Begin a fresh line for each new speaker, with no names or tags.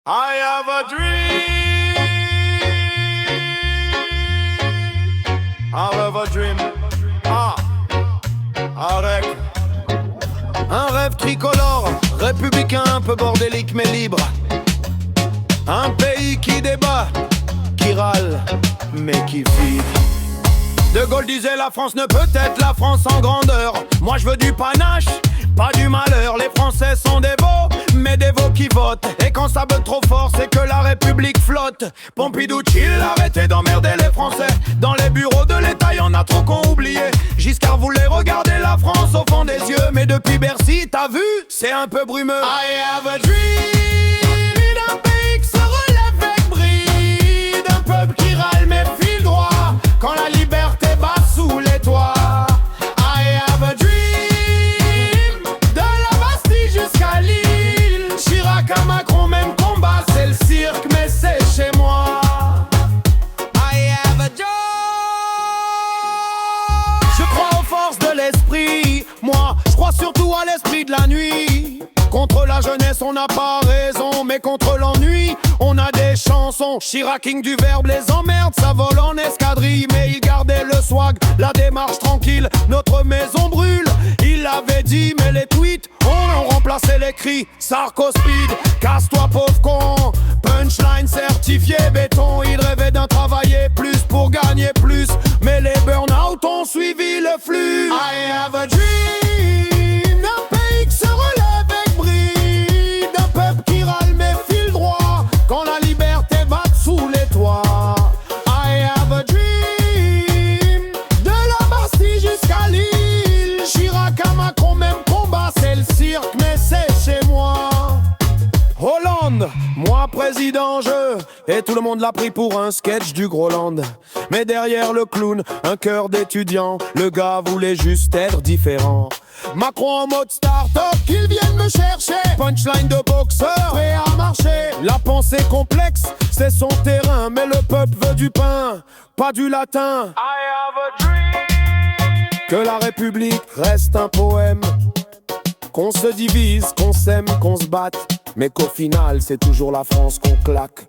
I have a dream. I have a dream. Arrête. Un rêve tricolore, républicain, un peu bordélique mais libre. Un pays qui débat, qui râle, mais qui vibre. De Gaulle disait la France ne peut être la France en grandeur. Moi je veux du panache, pas du malheur. Les Français sont des veaux, mais des veaux qui votent. Et quand ça bute trop fort, c'est que la République flotte. Pompidou chill, arrêtez d'emmerder les Français. Dans les bureaux de l'État, y'en a trop qu'on oublié. Giscard voulait regarder la France au fond des yeux, mais depuis Bercy, t'as vu, c'est un peu brumeux. I have a dream, d'un pays qui se relève avec bride. Un peuple qui râle mais file droit quand la liberté bat sous les toits. I have a dream, de la Bastille jusqu'à Lille. Chirac à Macron, même combat, c'est le cirque, mais c'est chez moi. I have a job. Je crois aux forces de l'esprit, moi, je crois surtout à l'esprit de la nuit. Contre la jeunesse, on n'a pas raison, mais contre l'ennui, on a des chansons. Chirac king du verbe, les emmerdes, ça vole en escadrille. Mais il gardait le swag, la démarche tranquille. Notre maison brûle, il l'avait dit, mais les tweets, on a remplacé les cris. Sarko speed, casse-toi pauvre con. Punchline certifié béton, il rêvait d'un travailler plus pour gagner plus. Mais les burn-out ont suivi le flux. I have a dream, d'un pays qui se relève avec bride. D'un peuple qui râle mais file droit quand la liberté bat sous les toits. I have a dream, de la Bastille jusqu'à Lille. Chirac à Macron, même combat, c'est le cirque, mais c'est chez moi. Hollande, moi président je, et tout le monde l'a pris pour un sketch du Groland. Mais derrière le clown, un cœur d'étudiant, le gars voulait juste être différent. Macron en mode start-up, qu'ils viennent me chercher. Punchline de boxeur, prêt à marcher. La pensée complexe, c'est son terrain, mais le peuple veut du pain, pas du latin. I have a dream. Que la République reste un poème. Qu'on se divise, qu'on s'aime, qu'on se batte, mais qu'au final c'est toujours la France qu'on claque.